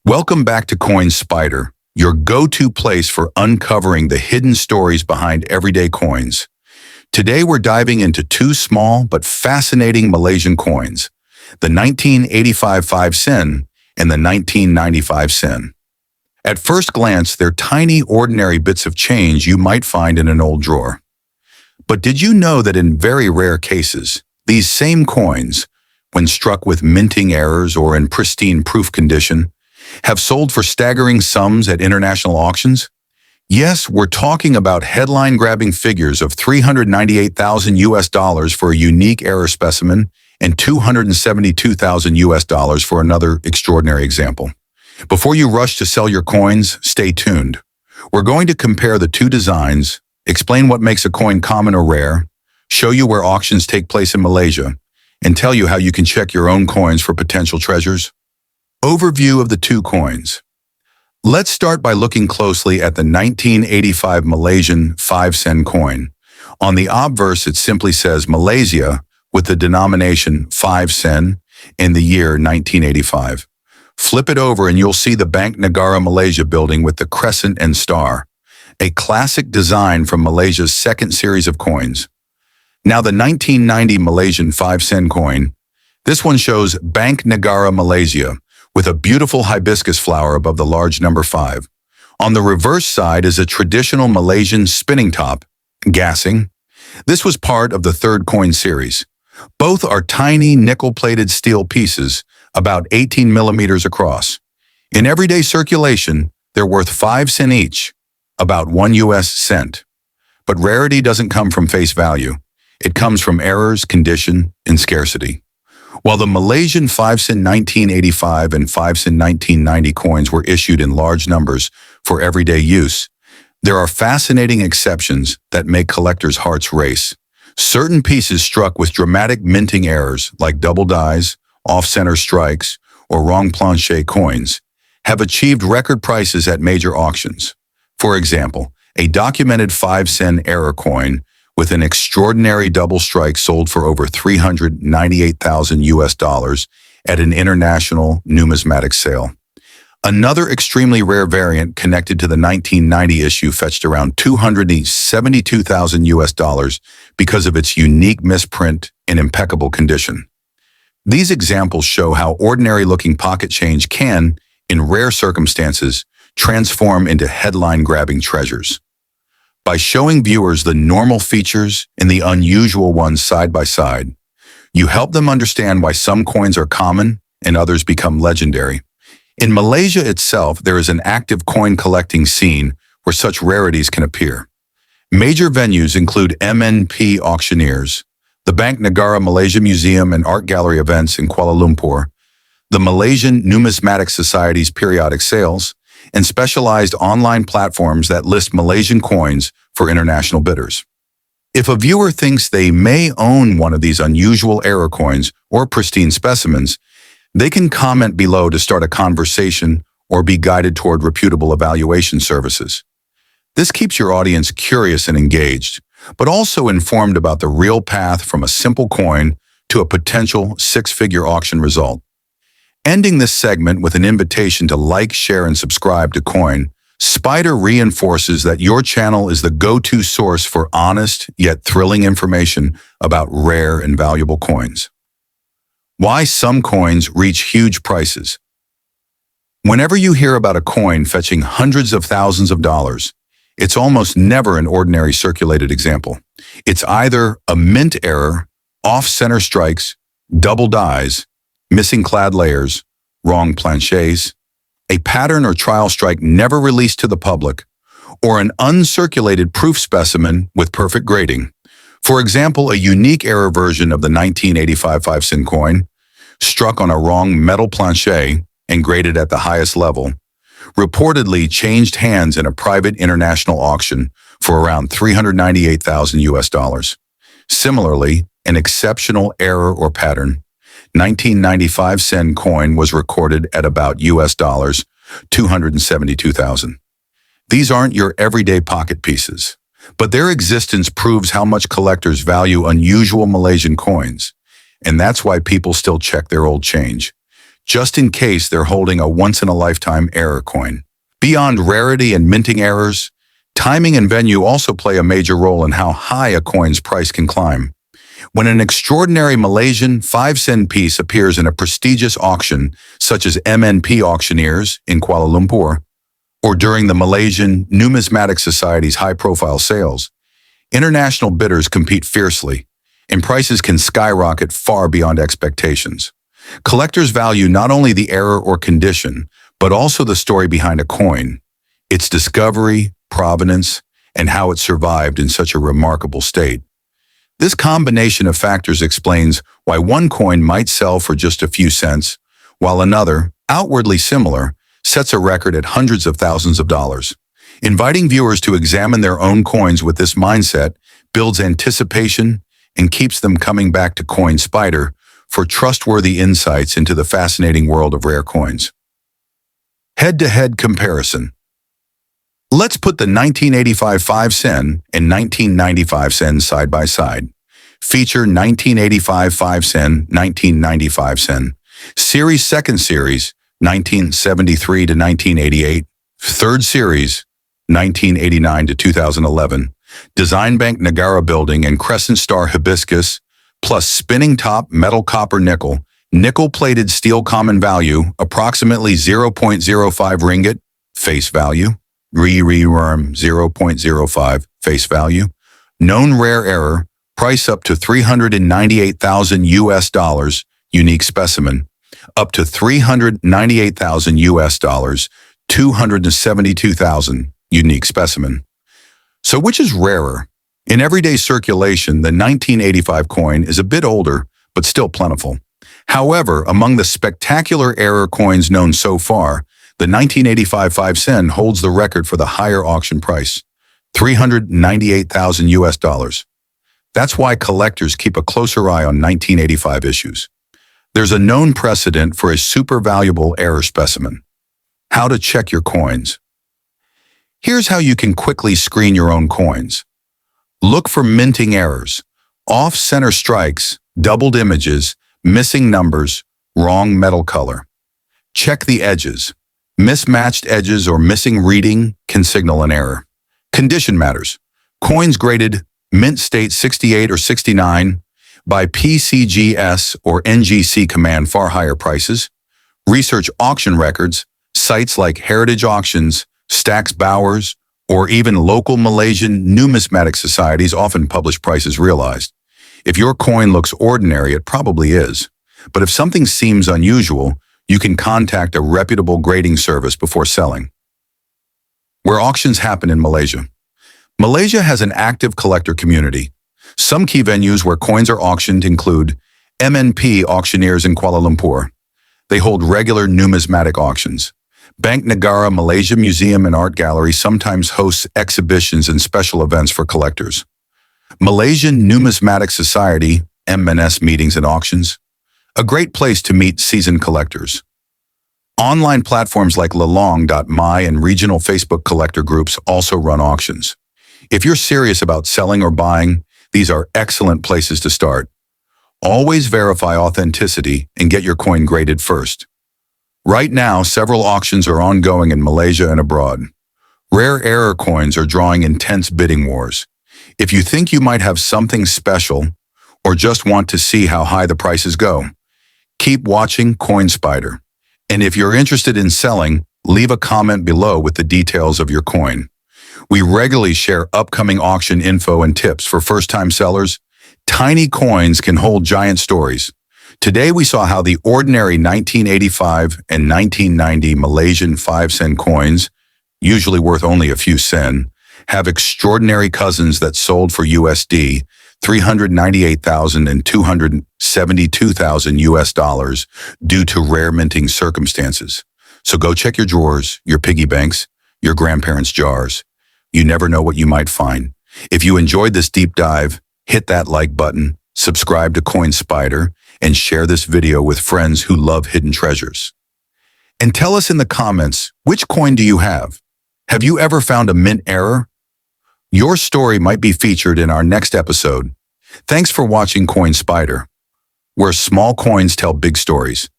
Welcome back to Spyder, your go-to place for uncovering the hidden stories behind everyday coins. Today we're diving into two small but fascinating Malaysian coins, the 1985 5 sen and the 1995 sen. At first glance, they're tiny, ordinary bits of change you might find in an old drawer. But did you know that in very rare cases, these same coins, when struck with minting errors or in pristine proof condition, have sold for staggering sums at international auctions? Yes, we're talking about headline-grabbing figures of 398,000 US dollars for a unique error specimen and 272,000 US dollars for another extraordinary example. Before you rush to sell your coins, stay tuned. We're going to compare the two designs, explain what makes a coin common or rare, show you where auctions take place in Malaysia, and tell you how you can check your own coins for potential treasures. Overview of the two coins. Let's start by looking closely at the 1985 Malaysian 5 sen coin. On the obverse, it simply says Malaysia with the denomination 5 sen in the year 1985. Flip it over and you'll see the Bank Negara Malaysia building with the crescent and star, a classic design from Malaysia's second series of coins. Now the 1990 Malaysian 5 sen coin, this one shows Bank Negara Malaysia with a beautiful hibiscus flower above the large number 5. On the reverse side is a traditional Malaysian spinning top, gassing. This was part of the third coin series. Both are tiny nickel-plated steel pieces, about 18 millimeters across. In everyday circulation, they're worth 5 sen each, about 1 US cent. But rarity doesn't come from face value. It comes from errors, condition, and scarcity. While the Malaysian 5 sen 1985 and 5 sen 1990 coins were issued in large numbers for everyday use, there are fascinating exceptions that make collectors' hearts race. Certain pieces struck with dramatic minting errors, like double dies, off-center strikes, or wrong planche coins, have achieved record prices at major auctions. For example, a documented 5 sen error coin with an extraordinary double strike sold for over 398,000 US dollars at an international numismatic sale. Another extremely rare variant connected to the 1990 issue fetched around 272,000 US dollars because of its unique misprint in impeccable condition. These examples show how ordinary-looking pocket change can, in rare circumstances, transform into headline-grabbing treasures. By showing viewers the normal features and the unusual ones side by side, you help them understand why some coins are common and others become legendary. In Malaysia itself, there is an active coin collecting scene where such rarities can appear. Major venues include MNP auctioneers, the Bank Negara Malaysia Museum and Art Gallery events in Kuala Lumpur, the Malaysian Numismatic Society's periodic sales, and specialized online platforms that list Malaysian coins for international bidders. If a viewer thinks they may own one of these unusual error coins or pristine specimens, they can comment below to start a conversation or be guided toward reputable evaluation services. This keeps your audience curious and engaged, but also informed about the real path from a simple coin to a potential six-figure auction result. Ending this segment with an invitation to like, share, and subscribe to Coin, Spyder reinforces that your channel is the go-to source for honest yet thrilling information about rare and valuable coins. Why some coins reach huge prices. Whenever you hear about a coin fetching hundreds of thousands of dollars, it's almost never an ordinary circulated example. It's either a mint error, off-center strikes, double dies, missing clad layers, wrong planches, a pattern or trial strike never released to the public, or an uncirculated proof specimen with perfect grading. For example, a unique error version of the 1985 5 sen coin, struck on a wrong metal planche and graded at the highest level, reportedly changed hands in a private international auction for around 398,000 US dollars. Similarly, an exceptional error or pattern, 1995 sen coin was recorded at about US dollars 272,000. These aren't your everyday pocket pieces, but their existence proves how much collectors value unusual Malaysian coins, and that's why people still check their old change. just in case they're holding a once-in-a-lifetime error coin. Beyond rarity and minting errors, timing and venue also play a major role in how high a coin's price can climb. When an extraordinary Malaysian 5-cent piece appears in a prestigious auction, such as MNP Auctioneers in Kuala Lumpur, or during the Malaysian Numismatic Society's high-profile sales, international bidders compete fiercely, and prices can skyrocket far beyond expectations. Collectors value not only the error or condition, but also the story behind a coin, its discovery, provenance, and how it survived in such a remarkable state. This combination of factors explains why one coin might sell for just a few cents, while another, outwardly similar, sets a record at hundreds of thousands of dollars. Inviting viewers to examine their own coins with this mindset builds anticipation and keeps them coming back to Coin Spyder for trustworthy insights into the fascinating world of rare coins. Head-to-head comparison. Let's put the 1985 5-cent and 1995 cent side by side. Feature 1985 5-cent, 1995 cent. Series Second Series, 1973 to 1988. Third Series, 1989 to 2011. Design Bank Negara Building and Crescent Star Hibiscus, plus spinning top metal copper nickel, nickel-plated steel common value, approximately 0.05 ringgit, face value. Worm 0.05 face value. Known rare error, price up to 398,000 US dollars, unique specimen. Up to 398,000 US dollars, 272,000, unique specimen. So which is rarer? In everyday circulation, the 1985 coin is a bit older, but still plentiful. However, among the spectacular error coins known so far, the 1985 5-cent holds the record for the higher auction price, 398,000 US dollars. That's why collectors keep a closer eye on 1985 issues. There's a known precedent for a super valuable error specimen. How to check your coins. Here's how you can quickly screen your own coins. Look for minting errors, off-center strikes, doubled images, missing numbers, wrong metal color. Check the edges. Mismatched edges or missing reading can signal an error. Condition matters. Coins graded mint state 68 or 69 by PCGS or NGC command far higher prices. Research auction records, sites like Heritage Auctions, Stax Bowers, or even local Malaysian numismatic societies often publish prices realized. If your coin looks ordinary, it probably is. But if something seems unusual, you can contact a reputable grading service before selling. Where auctions happen in Malaysia. Malaysia has an active collector community. Some key venues where coins are auctioned include MNP Auctioneers in Kuala Lumpur. They hold regular numismatic auctions. Bank Negara Malaysia Museum and Art Gallery sometimes hosts exhibitions and special events for collectors. Malaysian Numismatic Society, MNS meetings and auctions. A great place to meet seasoned collectors. Online platforms like Lelong.my and regional Facebook collector groups also run auctions. If you're serious about selling or buying, these are excellent places to start. Always verify authenticity and get your coin graded first. Right now, several auctions are ongoing in Malaysia and abroad. Rare error coins are drawing intense bidding wars. If you think you might have something special or just want to see how high the prices go, keep watching Coin Spyder. And if you're interested in selling, leave a comment below with the details of your coin. We regularly share upcoming auction info and tips for first-time sellers. Tiny coins can hold giant stories. Today we saw how the ordinary 1985 and 1990 Malaysian 5-cent coins, usually worth only a few cents, have extraordinary cousins that sold for USD 398,000 and 272,000 US dollars due to rare minting circumstances. So go check your drawers, your piggy banks, your grandparents' jars. You never know what you might find. If you enjoyed this deep dive, hit that like button, subscribe to Coin Spyder, and share this video with friends who love hidden treasures. And tell us in the comments, which coin do you have? Have you ever found a mint error? Your story might be featured in our next episode. Thanks for watching Coin Spyder, where small coins tell big stories.